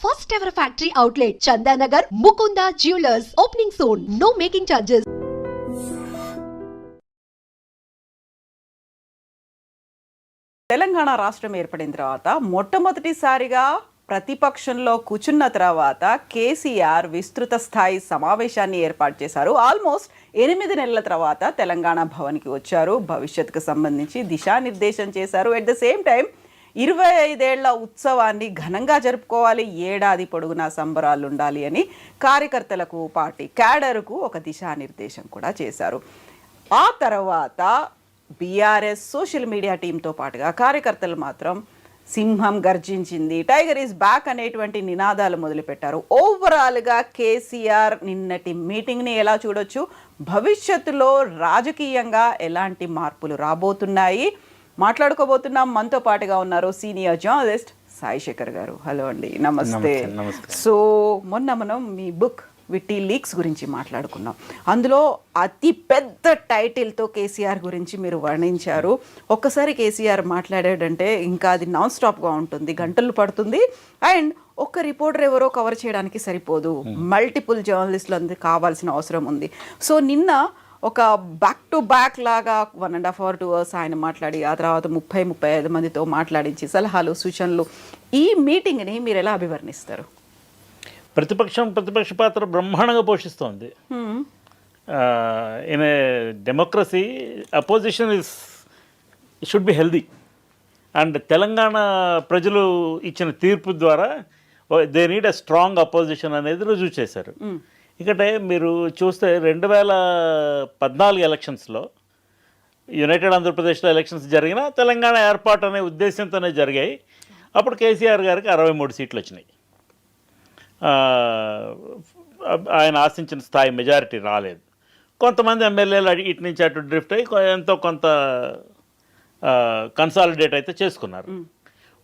first ever factory outlet, Chandanagar, Mukunda Jewelers, opening soon. No making charges. Telangana రాష్ట్రం ఏర్పడిన తర్వాత మొట్టమొదటిసారిగా ప్రతిపక్షంలో కూర్చున్న తర్వాత కేసీఆర్ విస్తృత స్థాయి సమావేశాన్ని ఏర్పాటు చేశారు. ఆల్మోస్ట్ 8 నెలల తర్వాత తెలంగాణ భవన్కి వచ్చారు. భవిష్యత్తుకు సంబంధించి దిశానిర్దేశం చేశారు. ఎట్ ద సేమ్ టైం 25 ఏళ్ల ఉత్సవాన్ని ఘనంగా జరుపుకోవాలి, ఏడాది పొడుగునా సంబరాలు ఉండాలి అని కార్యకర్తలకు, పార్టీ క్యాడర్కు ఒక దిశానిర్దేశం కూడా చేశారు. ఆ తర్వాత బీఆర్ఎస్ సోషల్ మీడియా టీంతో పాటుగా కార్యకర్తలు మాత్రం సింహం గర్జించింది, టైగర్ ఈజ్ బ్యాక్ అనేటువంటి నినాదాలు మొదలుపెట్టారు. ఓవరాల్గా కేసీఆర్ నిన్నటి మీటింగ్ని ఎలా చూడొచ్చు, భవిష్యత్తులో రాజకీయంగా ఎలాంటి మార్పులు రాబోతున్నాయి మాట్లాడుకోబోతున్నాం. మనతో పాటుగా ఉన్నారు సీనియర్ జర్నలిస్ట్ సాయి శేఖర్ గారు. హలో అండి, నమస్తే. సో మొన్న మనం మీ బుక్ విట్టి లీక్స్ గురించి మాట్లాడుకున్నాం. అందులో అతి పెద్ద టైటిల్తో కేసీఆర్ గురించి మీరు వర్ణించారు. ఒక్కసారి కేసీఆర్ మాట్లాడాడంటే ఇంకా అది నాన్ స్టాప్గా ఉంటుంది, గంటలు పడుతుంది. అండ్ ఒక్క రిపోర్టర్ ఎవరో కవర్ చేయడానికి సరిపోదు, మల్టిపుల్ జర్నలిస్టులు అందరికి కావాల్సిన అవసరం ఉంది. సో నిన్న ఒక బ్యాక్ టు బ్యాక్ లాగా 1.5 hours 2 hours ఆయన మాట్లాడి, ఆ తర్వాత 30-35 మందితో మాట్లాడించి సలహాలు, సూచనలు, ఈ మీటింగ్ని మీరు ఎలా అభివర్ణిస్తారు? ప్రతిపక్ష పాత్ర బ్రహ్మాండంగా పోషిస్తోంది. In a democracy opposition should be healthy. And Telangana ప్రజలు ఇచ్చిన తీర్పు ద్వారా they need a strong opposition అనేది రుజువు చేశారు. ఇకటే మీరు చూస్తే 2014 ఎలక్షన్స్లో యునైటెడ్ ఆంధ్రప్రదేశ్లో ఎలక్షన్స్ జరిగినా తెలంగాణ ఏర్పాటు అనే ఉద్దేశంతోనే జరిగాయి. అప్పుడు కేసీఆర్ గారికి 63 సీట్లు వచ్చినాయి. ఆయన ఆశించిన స్థాయి మెజారిటీ రాలేదు. కొంతమంది ఎమ్మెల్యేలు ఇటు నుంచి అటు డ్రిఫ్ట్ అయ్యి ఎంతో కొంత కన్సాలిడేట్ అయితే చేసుకున్నారు.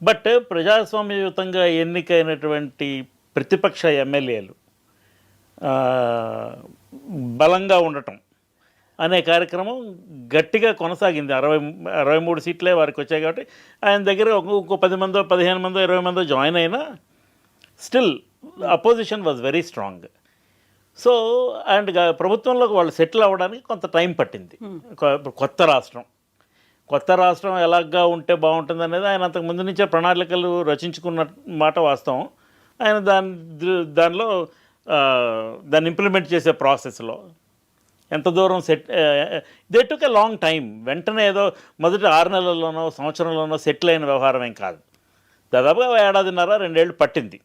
బట్ ప్రజాస్వామ్యయుతంగా ఎన్నికైనటువంటి ప్రతిపక్ష ఎమ్మెల్యేలు బలంగా ఉండటం అనే కార్యక్రమం గట్టిగా కొనసాగింది. 63 సీట్లే వారికి వచ్చాయి కాబట్టి ఆయన దగ్గర ఇంకో 10 మందో 15 మందో 20 మందో జాయిన్ అయినా still opposition was very strong. So and ప్రభుత్వంలోకి వాళ్ళు సెటిల్ అవ్వడానికి కొంత టైం పట్టింది. కొత్త రాష్ట్రం ఎలాగా ఉంటే బాగుంటుంది అనేది ఆయన అంతకు ముందు నుంచే ప్రణాళికలు రచించుకున్న మాట వాస్తవం. ఆయన దాన్ని ఇంప్లిమెంట్ చేసే ప్రాసెస్లో ఎంత దూరం they took a long time. వెంటనే ఏదో మొదటి 6 నెలల్లోనో సంవత్సరంలోనో సెటిల్ అయిన వ్యవహారం ఏం కాదు. దాదాపుగా 1.5-2 ఏళ్ళు పట్టింది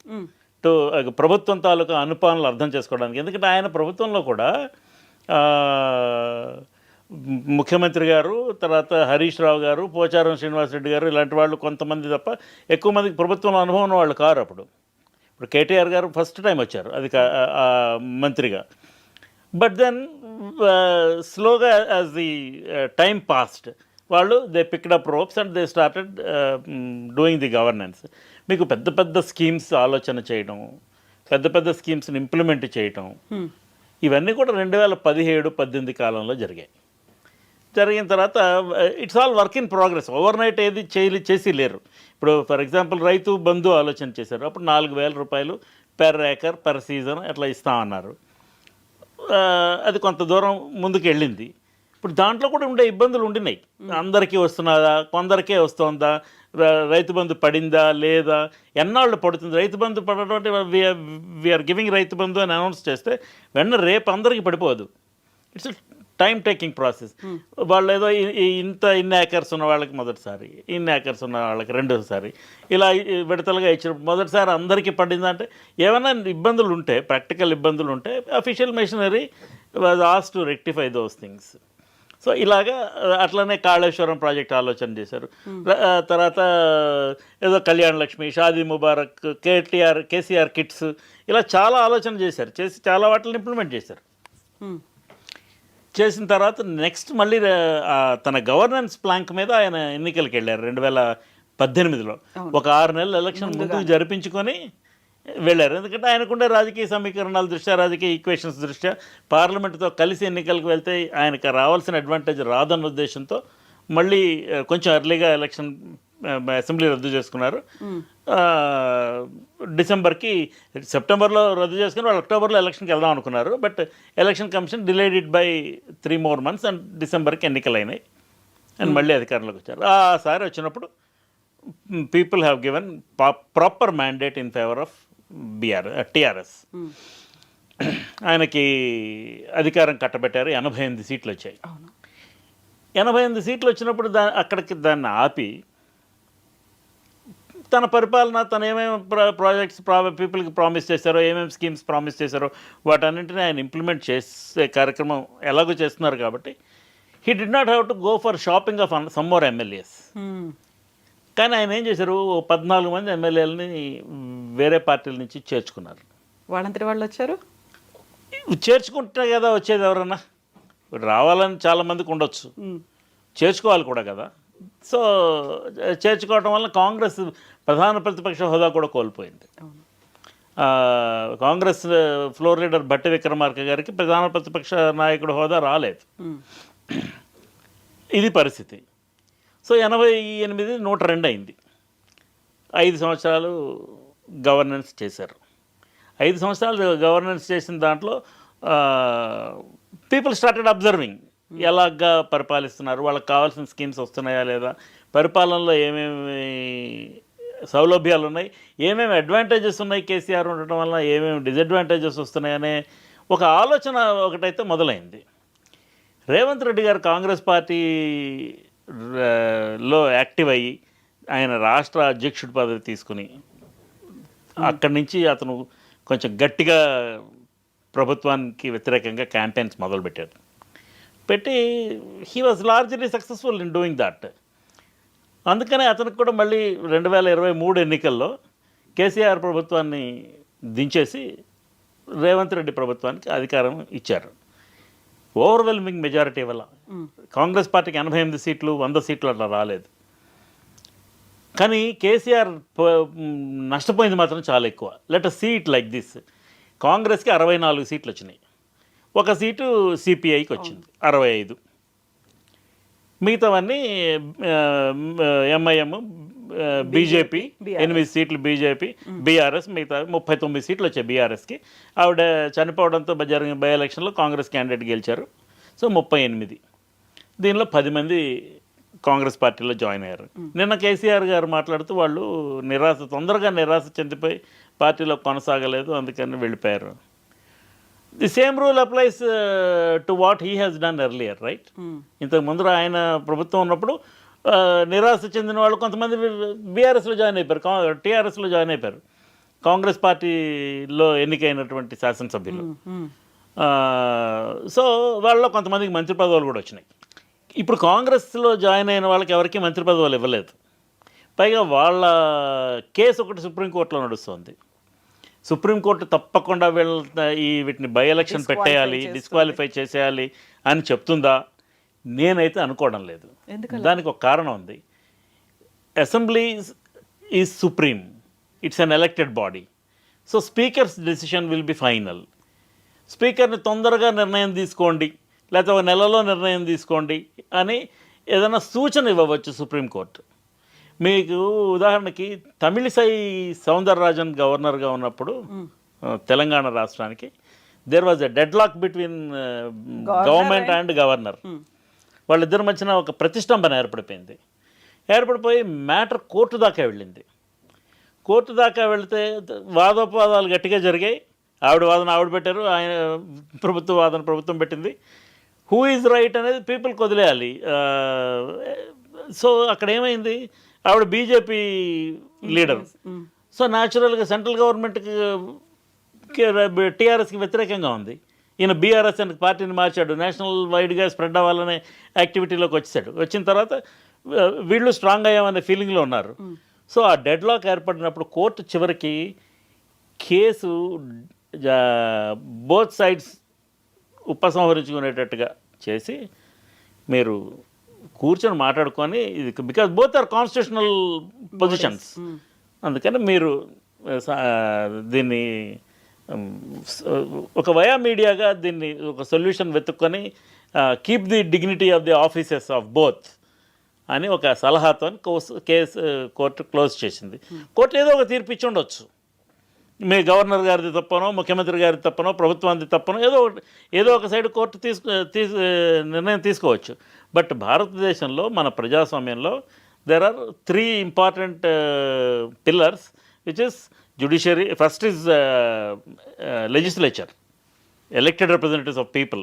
ప్రభుత్వం తాలూకా అనుపాలనలు అర్థం చేసుకోవడానికి. ఎందుకంటే ఆయన ప్రభుత్వంలో కూడా ముఖ్యమంత్రి గారు, తర్వాత హరీష్ రావు గారు, పోచారం శ్రీనివాసరెడ్డి గారు ఇలాంటి వాళ్ళు కొంతమంది తప్ప ఎక్కువ మందికి ప్రభుత్వంలో అనుభవం ఉన్న వాళ్ళు కారు. ఇప్పుడు కేటీఆర్ గారు ఫస్ట్ టైం వచ్చారు అది మంత్రిగా. బట్ దెన్ స్లోగా యాజ్ ది టైం పాస్డ్ వాళ్ళు they picked up ropes and they started doing the governance. మీకు పెద్ద పెద్ద స్కీమ్స్ ఆలోచన చేయడం, పెద్ద స్కీమ్స్ని ఇంప్లిమెంట్ చేయటం, ఇవన్నీ కూడా 2017-18 కాలంలో జరిగాయి. జరిగిన తర్వాత it's all work in progress. Over night ఏది చేసి లేరు. ఇప్పుడు ఫర్ ఎగ్జాంపుల్ రైతు బంధు ఆలోచన చేశారు. అప్పుడు 4,000 రూపాయలు పెర్ ఏకర్ పెర్ సీజన్ అట్లా ఇస్తామన్నారు. అది కొంత దూరం ముందుకు వెళ్ళింది. ఇప్పుడు దాంట్లో కూడా ఉండే ఇబ్బందులు ఉండినాయి. అందరికీ వస్తున్నదా, కొందరికే వస్తుందా, రైతు బంధు పడిందా లేదా, ఎన్నాళ్ళు పడుతుంది. రైతు బంధు పడడం అంటే వీఆర్ గివింగ్ రైతు బంధు అని అనౌన్స్ చేస్తే రేపు అందరికీ పడిపోదు. It's time taking process. వాళ్ళు ఏదో ఇన్ని ఏకర్స్ ఉన్న వాళ్ళకి మొదటిసారి, ఇన్ని ఏకర్స్ ఉన్న వాళ్ళకి రెండోసారి, ఇలా విడతలుగా ఇచ్చినప్పుడు మొదటిసారి అందరికీ పడిందంటే ఏమైనా ఇబ్బందులు ఉంటే, ప్రాక్టికల్ ఇబ్బందులు ఉంటే official machinery was asked to rectify those things. So ఇలాగా అట్లనే కాళేశ్వరం ప్రాజెక్ట్ ఆలోచన చేశారు. తర్వాత ఏదో కళ్యాణ లక్ష్మి, షాదీ ముబారక్, కేసీఆర్ కిట్స్, ఇలా చాలా ఆలోచన చేశారు. చేసి చాలా వాటిని ఇంప్లిమెంట్ చేశారు. చేసిన తర్వాత నెక్స్ట్ మళ్ళీ తన గవర్నెన్స్ ప్లాంక్ మీద ఆయన ఎన్నికలకు వెళ్ళారు 2018లో. ఒక 6 నెలల ఎలక్షన్ ముందుకు జరిపించుకొని వెళ్ళారు. ఎందుకంటే ఆయనకుండే రాజకీయ సమీకరణాల దృష్ట్యా, రాజకీయ ఈక్వేషన్స్ దృష్ట్యా పార్లమెంటుతో కలిసి ఎన్నికలకు వెళ్తే ఆయనకు రావాల్సిన అడ్వాంటేజ్ రాదన్న ఉద్దేశంతో మళ్ళీ కొంచెం ఎర్లీగా ఎలక్షన్ అసెంబ్లీ రద్దు చేసుకున్నారు. డిసెంబర్కి సెప్టెంబర్లో రద్దు చేసుకుని వాళ్ళు అక్టోబర్లో ఎలక్షన్కి వెళ్దాం అనుకున్నారు. But election commission delayed it by 3 more months and డిసెంబర్కి ఎన్నికలు అయినాయి అండ్ మళ్ళీ అధికారంలోకి వచ్చారు. సారి వచ్చినప్పుడు people have given proper mandate in favour of TRS. ఆయనకి అధికారం కట్టబెట్టారు. 88 సీట్లు వచ్చాయి. 88 సీట్లు వచ్చినప్పుడు అక్కడికి దాన్ని ఆపి తన పరిపాలన తను ఏమేమి ప్రాజెక్ట్స్ పీపుల్కి ప్రామిస్ చేశారో, ఏమేమి స్కీమ్స్ ప్రామిస్ చేశారో వాటన్నింటినీ ఆయన ఇంప్లిమెంట్ చేసే కార్యక్రమం ఎలాగో చేస్తున్నారు. కాబట్టి he did not have to go for shopping off some more MLAs. కానీ ఆయన ఏం చేశారు, 14 మంది ఎమ్మెల్యేలని వేరే పార్టీల నుంచి చేర్చుకున్నారు. వాళ్ళంతటి వాళ్ళు వచ్చారు. చేర్చుకుంటే కదా వచ్చేది ఎవరన్నా. రావాలని చాలామందికి ఉండొచ్చు, చేర్చుకోవాలి కూడా కదా. సో చేర్చుకోవటం వల్ల కాంగ్రెస్ ప్రధాన ప్రతిపక్ష హోదా కూడా కోల్పోయింది. కాంగ్రెస్ ఫ్లోర్ లీడర్ భట్టి విక్రమార్క గారికి ప్రధాన ప్రతిపక్ష నాయకుడు హోదా రాలేదు. ఇది పరిస్థితి. సో 88 102 అయింది. 5 సంవత్సరాలు గవర్నెన్స్ చేశారు. 5 సంవత్సరాలు గవర్నెన్స్ చేసిన దాంట్లో పీపుల్ స్టార్టెడ్ అబ్జర్వింగ్ ఎలాగా పరిపాలిస్తున్నారు, వాళ్ళకి కావాల్సిన స్కీమ్స్ వస్తున్నాయా లేదా, పరిపాలనలో ఏమేమి సౌలభ్యాలు ఉన్నాయి, ఏమేమి అడ్వాంటేజెస్ ఉన్నాయి కేసీఆర్ ఉండటం వల్ల, ఏమేమి డిసడ్వాంటేజెస్ వస్తున్నాయనే ఒక ఆలోచన ఒకటైతే మొదలైంది. రేవంత్ రెడ్డి గారు కాంగ్రెస్ పార్టీలో యాక్టివ్ అయ్యి ఆయన రాష్ట్ర అధ్యక్షుడి పదవి తీసుకుని అక్కడి నుంచి అతను కొంచెం గట్టిగా ప్రభుత్వానికి వ్యతిరేకంగా క్యాంపెయిన్స్ మొదలుపెట్టారు. పెట్టి he was largely successful in doing that. అందుకనే అతనికి కూడా మళ్ళీ 2023 ఎన్నికల్లో కేసీఆర్ ప్రభుత్వాన్ని దించేసి రేవంత్ రెడ్డి ప్రభుత్వానికి అధికారం ఇచ్చారు. ఓవర్వెల్మింగ్ మెజారిటీ వల్ల కాంగ్రెస్ పార్టీకి 88 సీట్లు 100 సీట్లు అట్లా రాలేదు. కానీ కేసీఆర్ నష్టపోయింది మాత్రం చాలా ఎక్కువ. Let us see it like this. కాంగ్రెస్కి 64 సీట్లు వచ్చినాయి, 1 సీటు సిపిఐకి వచ్చింది 65. మిగతావన్నీ ఎంఐఎం, బీజేపీ 8 సీట్లు, బీజేపీ, బీఆర్ఎస్ మిగతా 39 సీట్లు వచ్చాయి బీఆర్ఎస్కి. ఆవిడ చనిపోవడంతో జరిగిన బై ఎలక్షన్లో కాంగ్రెస్ క్యాండిడేట్ గెలిచారు. సో 38. దీనిలో 10 మంది కాంగ్రెస్ పార్టీలో జాయిన్ అయ్యారు. నిన్న కేసీఆర్ గారు మాట్లాడుతూ వాళ్ళు తొందరగా నిరాశ చెందిపోయి పార్టీలో కొనసాగలేదు, అందుకని వెళ్ళిపోయారు. The same rule applies to what he has done earlier, right? ఇంతకు ముందు ఆయన ప్రభుత్వం ఉన్నప్పుడు నిరాశ చెందిన వాళ్ళు కొంతమంది బీఆర్ఎస్లో జాయిన్ అయిపోయారు, టీఆర్ఎస్లో జాయిన్ అయిపోయారు, కాంగ్రెస్ పార్టీలో ఎన్నికైనటువంటి శాసనసభ్యులు. సో వాళ్ళలో కొంతమందికి మంత్రి పదవులు కూడా వచ్చినాయి. ఇప్పుడు కాంగ్రెస్లో జాయిన్ అయిన వాళ్ళకి ఎవరికి మంత్రి పదవులు ఇవ్వలేదు. పైగా వాళ్ళ కేసు ఒకటి సుప్రీంకోర్టులో నడుస్తుంది. సుప్రీంకోర్టు తప్పకుండా వీటిని బై ఎలక్షన్ పెట్టేయాలి, డిస్క్వాలిఫై చేసేయాలి అని చెప్తుందా? నేనైతే అనుకోవడం లేదు. దానికి ఒక కారణం ఉంది. Assembly is supreme, it's an elected body. So speaker's decision will be final. స్పీకర్ని తొందరగా నిర్ణయం తీసుకోండి, లేకపోతే 1 నెలలో నిర్ణయం తీసుకోండి అని ఏదైనా సూచన ఇవ్వవచ్చు సుప్రీంకోర్టు. మీకు ఉదాహరణకి తమిళిసై సౌందరరాజన్ గవర్నర్గా ఉన్నప్పుడు తెలంగాణ రాష్ట్రానికి there was a deadlock between government and governor. వాళ్ళిద్దరి మధ్యన ఒక ప్రతిష్టంభన ఏర్పడిపోయి మ్యాటర్ కోర్టు దాకా వెళ్ళింది. కోర్టు దాకా వెళితే వాదోపవాదాలు గట్టిగా జరిగాయి. ఆవిడ వాదన ఆవిడ పెట్టారు, ఆయన వాదన ప్రభుత్వం పెట్టింది. హూ ఈజ్ రైట్ అనేది పీపుల్కి వదిలేయాలి. సో అక్కడ ఏమైంది, ఆవిడ బీజేపీ లీడర్. సో న్యాచురల్గా సెంట్రల్ గవర్నమెంట్కి టీఆర్ఎస్కి వ్యతిరేకంగా ఉంది. ఈయన బీఆర్ఎస్ అని పార్టీని మార్చాడు, నేషనల్ వైడ్గా స్ప్రెడ్ అవ్వాలనే యాక్టివిటీలోకి వచ్చాడు. వచ్చిన తర్వాత వీళ్ళు స్ట్రాంగ్ అయ్యామనే ఫీలింగ్లో ఉన్నారు. సో ఆ డెడ్ లాక్ ఏర్పడినప్పుడు కోర్టు చివరికి కేసు బోత్ సైడ్స్ ఉపసంహరించుకునేటట్టుగా చేసి మీరు కూర్చొని మాట్లాడుకొని, ఇది because both are constitutional positions, అందుకని మీరు దీన్ని ఒక వయా మీడియాగా దీన్ని ఒక సొల్యూషన్ వెతుక్కొని keep the dignity of the offices of both అని ఒక సలహాతో కేసు కోర్టు క్లోజ్ చేసింది. కోర్టు ఏదో ఒక తీర్పు ఇచ్చి ఉండొచ్చు, మీ గవర్నర్ గారిది తప్పనో, ముఖ్యమంత్రి గారిది తప్పనో, ప్రభుత్వానికి తప్పనో, ఏదో ఒక సైడ్ కోర్టు నిర్ణయం తీసుకోవచ్చు. బట్ భారతదేశంలో మన ప్రజాస్వామ్యంలో there are 3 important pillars, which is judiciary. First is legislature, elected representatives of people,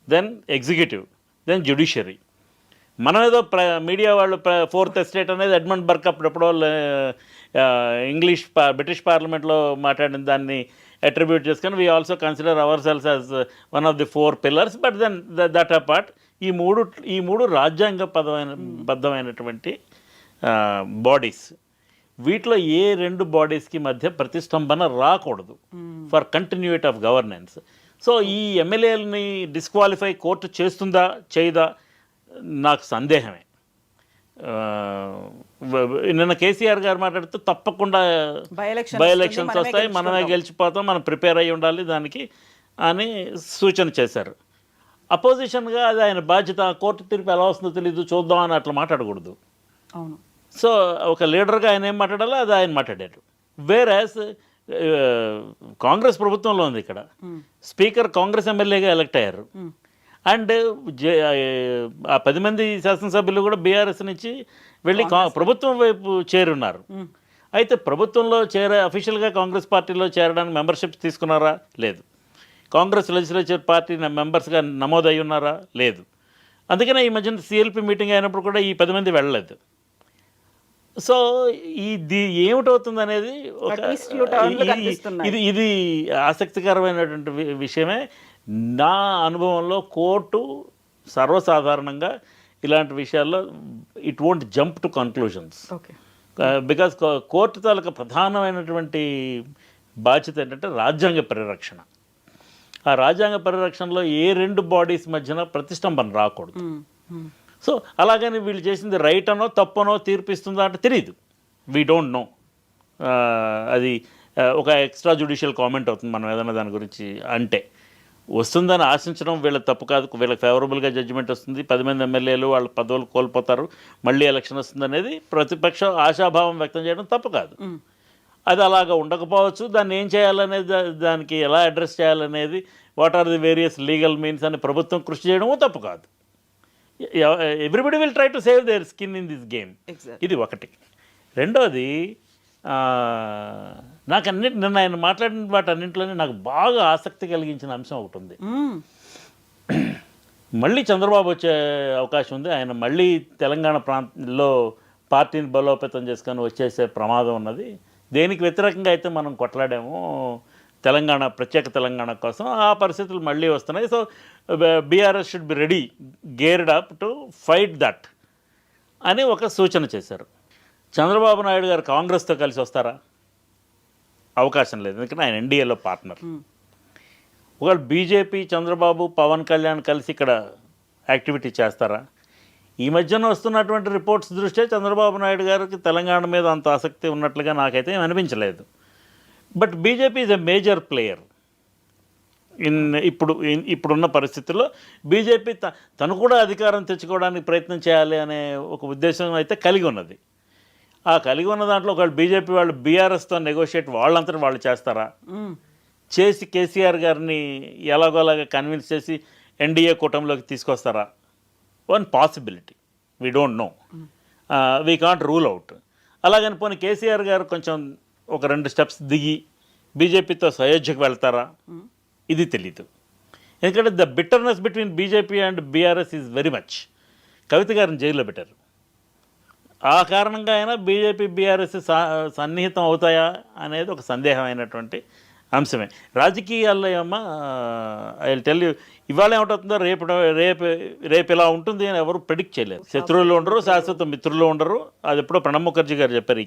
then executive, then judiciary. మనం ఏదో మీడియా వాళ్ళు 4th ఎస్టేట్ అనేది ఎడ్మండ్ బర్క్ అప్పుడెప్పుడో బ్రిటిష్ పార్లమెంట్లో మాట్లాడిన దాన్ని అట్రిబ్యూట్ చేసుకొని we also consider ourselves as one of the 4 pillars. But then that apart ఈ మూడు బద్ధమైనటువంటి బాడీస్. వీటిలో ఏ 2 బాడీస్కి మధ్య ప్రతిష్టంభన రాకూడదు for continuity of governance. So ఈ ఎమ్మెల్యేలని డిస్క్వాలిఫై కోర్టు చేస్తుందా చేయదా నాకు సందేహమే. నిన్న కేసీఆర్ గారు మాట్లాడుతూ తప్పకుండా బై ఎలక్షన్స్ వస్తాయి, మనమే గెలిచిపోతాం, మనం ప్రిపేర్ అయ్యి ఉండాలి దానికి అని సూచన చేశారు. అపోజిషన్గా అది ఆయన బాధ్యత, కోర్టు తీర్పు ఎలా వస్తుందో తెలియదు చూద్దాం అని అట్లా మాట్లాడకూడదు. అవును. సో ఒక లీడర్గా ఆయన ఏం మాట్లాడాలో అది ఆయన మాట్లాడారు. వేరాస్ కాంగ్రెస్ ప్రభుత్వంలో ఉంది, ఇక్కడ స్పీకర్ కాంగ్రెస్ ఎమ్మెల్యేగా ఎలక్ట్ అయ్యారు. అండ్ ఆ 10 మంది శాసనసభ్యులు కూడా బీఆర్ఎస్ నుంచి వెళ్ళి ప్రభుత్వం వైపు చేరున్నారు. అయితే ప్రభుత్వంలో అఫీషియల్గా కాంగ్రెస్ పార్టీలో చేరడానికి మెంబర్షిప్ తీసుకున్నారా? లేదు. కాంగ్రెస్ లెజిస్లేచర్ పార్టీ మెంబర్స్గా నమోదయ్యి ఉన్నారా? లేదు. అందుకనే ఈ మధ్యన సిఎల్పి మీటింగ్ అయినప్పుడు కూడా ఈ 10 మంది వెళ్ళలేదు. సో ఇది ఏమిటవుతుంది అనేది ఇది ఆసక్తికరమైనటువంటి విషయమే. నా అనుభవంలో కోర్టు సర్వసాధారణంగా ఇలాంటి విషయాల్లో it won't jump to conclusions. Because court తాలూకా ప్రధానమైనటువంటి బాధ్యత ఏంటంటే రాజ్యాంగ పరిరక్షణ. ఆ రాజ్యాంగ పరిరక్షణలో ఏ 2 బాడీస్ మధ్యన ప్రతిష్టంభన రాకూడదు. సో అలాగని వీళ్ళు చేసింది రైట్ అనో తప్పనో తీర్పిస్తుందా అంటే తెలియదు. We don't no. అది ఒక ఎక్స్ట్రా జ్యుడిషియల్ కామెంట్ అవుతుంది మనం ఏదైనా దాని గురించి అంటే. వస్తుందని ఆశించడం వీళ్ళ తప్పు కాదు, వీళ్ళకి ఫేవరబుల్గా జడ్జిమెంట్ వస్తుంది, 10 మంది ఎమ్మెల్యేలు వాళ్ళ పదవులు కోల్పోతారు, మళ్ళీ ఎలక్షన్ వస్తుంది అనేది ప్రతిపక్షం ఆశాభావం వ్యక్తం చేయడం తప్పు కాదు. అది అలాగా ఉండకపోవచ్చు. దాన్ని ఏం చేయాలనేది, దానికి ఎలా అడ్రస్ చేయాలనేది, what are the various legal means అని ప్రభుత్వం కృషి చేయడము తప్పు కాదు. Everybody will try to save their skin in this game. ఇది ఒకటి. రెండోది, నాకు నిన్న ఆయన మాట్లాడిన వాటన్నింటిలోనే నాకు బాగా ఆసక్తి కలిగించిన అంశం ఒకటి ఉంది. మళ్ళీ చంద్రబాబు వచ్చే అవకాశం ఉంది. ఆయన మళ్ళీ తెలంగాణ ప్రాంతంలో పార్టీని బలోపేతం చేసుకొని వచ్చేసే ప్రమాదం ఉన్నది. దేనికి వ్యతిరేకంగా అయితే మనం కొట్లాడామో ప్రత్యేక తెలంగాణ కోసం, ఆ పరిస్థితులు మళ్ళీ వస్తున్నాయి. So BRS should be ready, geared up to fight that అని ఒక సూచన చేశారు. చంద్రబాబు నాయుడు గారు కాంగ్రెస్తో కలిసి వస్తారా? అవకాశం లేదు, ఎందుకంటే ఆయన ఎన్డీఏలో పార్ట్నర్. ఒకవేళ బీజేపీ, చంద్రబాబు, పవన్ కళ్యాణ్ కలిసి ఇక్కడ యాక్టివిటీ చేస్తారా? ఈ మధ్యన వస్తున్నటువంటి రిపోర్ట్స్ దృష్ట్యా చంద్రబాబు నాయుడు గారికి తెలంగాణ మీద అంత ఆసక్తి ఉన్నట్లుగా నాకైతే అనిపించలేదు. But BJP is a major player ఇప్పుడున్న పరిస్థితుల్లో. బీజేపీ తను కూడా అధికారం తెచ్చుకోవడానికి ప్రయత్నం చేయాలి అనే ఒక ఉద్దేశం అయితే కలిగి ఉన్నది. ఆ కలిగి ఉన్న దాంట్లో ఒకవేళ బీజేపీ వాళ్ళు బీఆర్ఎస్తో నెగోషియేట్ వాళ్ళంతా వాళ్ళు చేస్తారా? చేసి కేసీఆర్ గారిని ఎలాగోలాగా కన్విన్స్ చేసి ఎన్డీఏ కూటమిలోకి తీసుకొస్తారా? One possibility, we don't know, we can't rule out. అలాగని పోనీ కేసీఆర్ గారు కొంచెం ఒక 2 స్టెప్స్ దిగి బీజేపీతో సయోధ్యకు వెళ్తారా? ఇది తెలీదు. ఎందుకంటే the bitterness between BJP and BRS is very much. Kavitha గారిని జైల్లో పెట్టారు. ఆ కారణంగా అయినా బీజేపీ బీఆర్ఎస్ సన్నిహితం అవుతాయా అనేది ఒక సందేహమైనటువంటి అంశమే. రాజకీయాల్లో ఏమో ఐ విల్ టెల్ యూ, ఇవాళ ఏమిటవుతుందో రేపు ఇలా ఉంటుంది అని ఎవరు ప్రెడిక్ట్ చేయలేరు. శత్రువులు ఉండరు, శాశ్వత మిత్రులు ఉండరు. అది ఎప్పుడో ప్రణబ్ ముఖర్జీ గారు చెప్పారు.